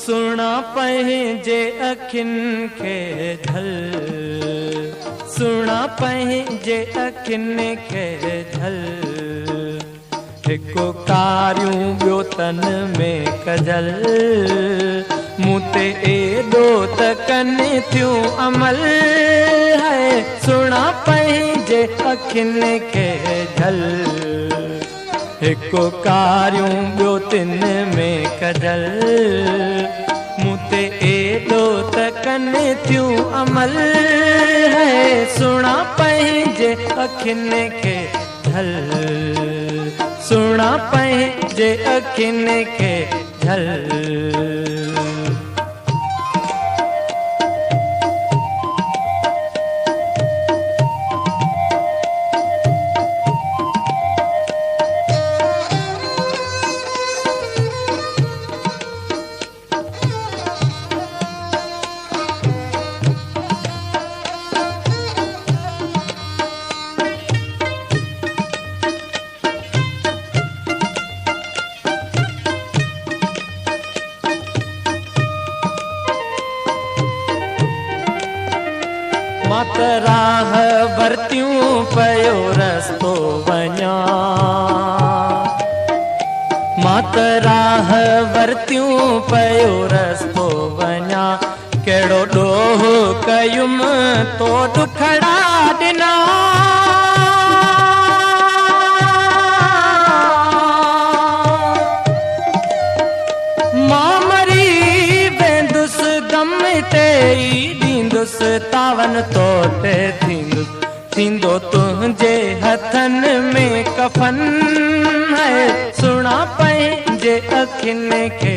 सुना पंहिंजे अखियुनि खे झल, सुना पंहिंजे अखियुनि खे झल, हिकु कारियूं ॿियो तन में कजल, मूं ते एॾो त कनि थियूं अमल है, सुना पंहिंजे अखियुनि खे झल, हिकु कारियूं ॿियो तिन में कजल, मूं ते एॾो त कनि थियूं अमल है, सुना पंहिंजे अखियुनि खे झल, सुना पंहिंजे अखियुनि खे झल। मां त राह वरतियूं पयो रस्तो वञा, मां त राह वरतियूं पयो रस्तो वञा, कहिड़ो ॾोह कयुमि तो दुखड़ा ॾिना, मां मरी वेंदुसि गम ते ॾींदुसि तावन तो ते थींदो तुंहिंजे हथनि में कफन है, सुना पंहिंजे अखियुनि खे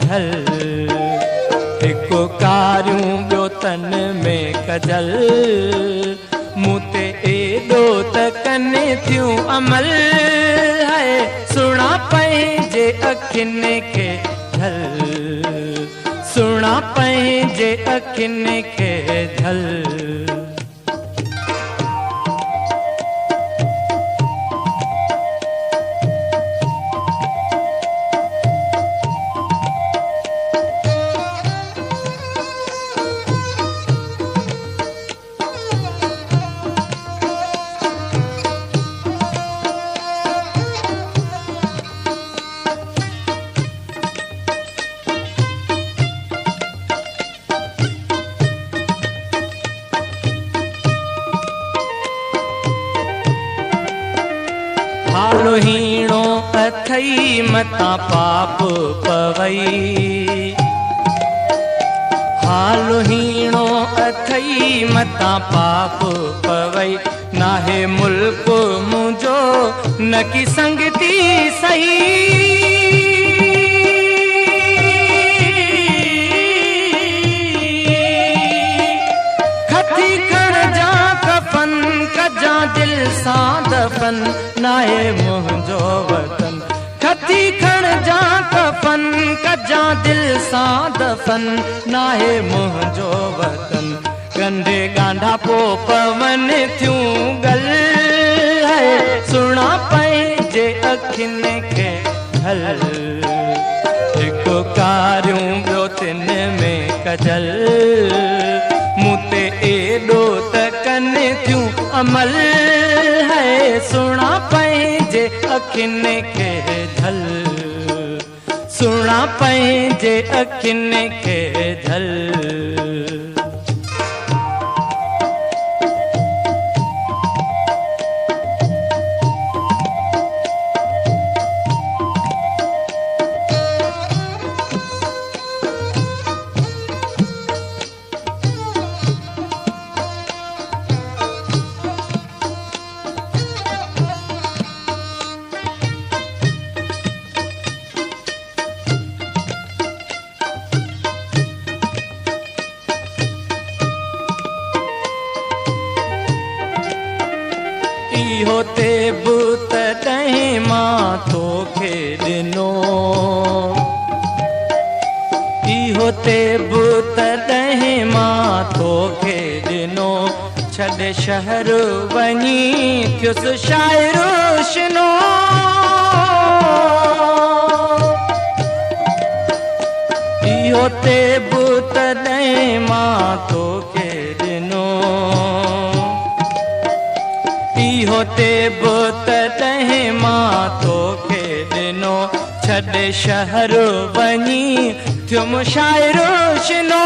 झल, हिकु कारियूं ॿियो तन में कजल, मूं ते एॾो त कनि थियूं अमल है, सुना पंहिंजे अखियुनि खे झल, सुना पंहिंजे अखियुनि खे झल। हालो हीणो अथई मता पाप पवई, हालो हीणो अथई मता पाप पवई, नाहे मुल्क मुंहिंजो न की संगती सही, खती खण जा कफन कजा दिल सां दफन, नाहे मुंहिंजो वतन, खती खण जा कफन कजा दिल सां दफन, नाहे मुंहिंजो वतन, कंधे गांधा पो पवन थियूं गल है, सुना पंहिंजे अखियुनि खे झल, हिकु कारियूं ॿियो तिन में कजल, मूं ते एॾो त कनि थियूं अमल है, सुना पंहिंजे अखियुनि खे झल, सुना पंहिंजे अखियुनि खे झल। इहो ते बुत तॾहिं मां तोखे ॾिनो, इहो ते बुत तॾहिं मां तोखे ॾिनो, छॾे शहर वञी थियुसि शाइर शिनो, इहो ते तॾहिं मां तोखे ॾिनो, इहो ते तॾहिं मां तोखे ॾिनो। छॾे शहर वञी थियुमि शाइरो शिनो,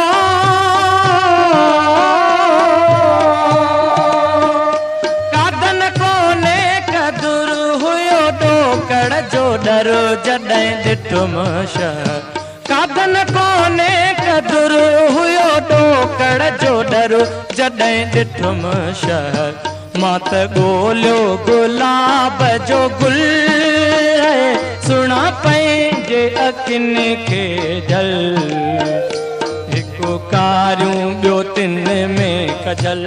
कादन कोने कदुर हुयो ॾोकड़ जो डर जॾहिं ॾिठुमि शहर। कादन कोने कदुर हुयो ॾोकड़ जो डर जॾहिं ॾिठुमि शहर। मां त ॻोल्हियो गुलाब जो गुल, सुणा पंहिंजे अखियुनि खे जल। हिकु कारियूं ॿियो तिन में कजल,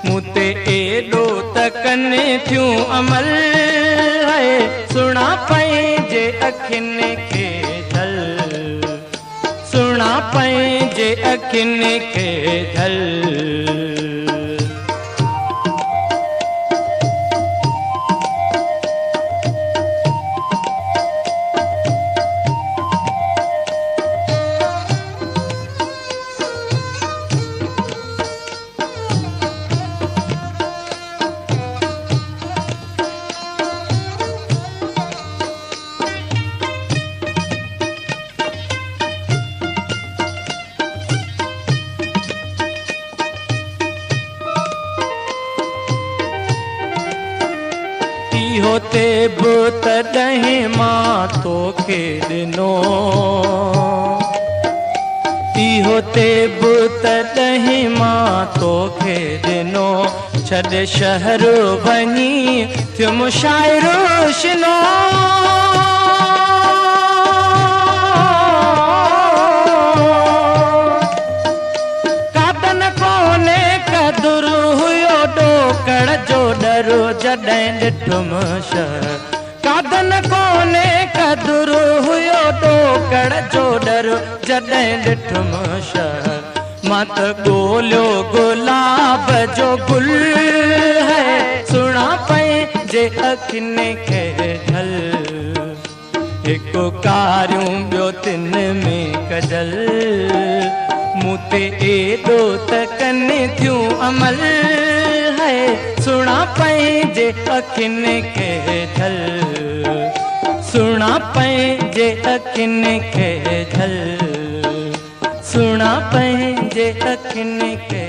मूं ते एॾो त कनि थियूं अमल। सुणा पंहिंजे अखियुनि खे जल, सुणा पंहिंजे अखियुनि खे जल। इहो ते तॾहिं मां तोखे ॾिनो, इहो ते तॾहिं मां तोखे ॾिनो। छॾे शहर वञी थियुमि शाइरो शिनो, कादन कोने कदुर हुयो ॾोकड़ जो डर जॾहिं ॾिठुमि शहर। कादन कोने कदुर हुयो ॾोकड़ जो डर जॾहिं ॾिठुमि शहर। मां त ॻोल्हियो गुलाब जो गुल, सुणा पंहिंजे अखियुनि खे झल। हिकु कारियूं ॿियो तिन में कजल, मूं ते एॾो त कनि थियूं अमल। सुणा पंहिंजे अखियुनि खे झल, सुणा पंहिंजे अखियुनि खे झल, सुणा पंहिंजे अखियुनि खे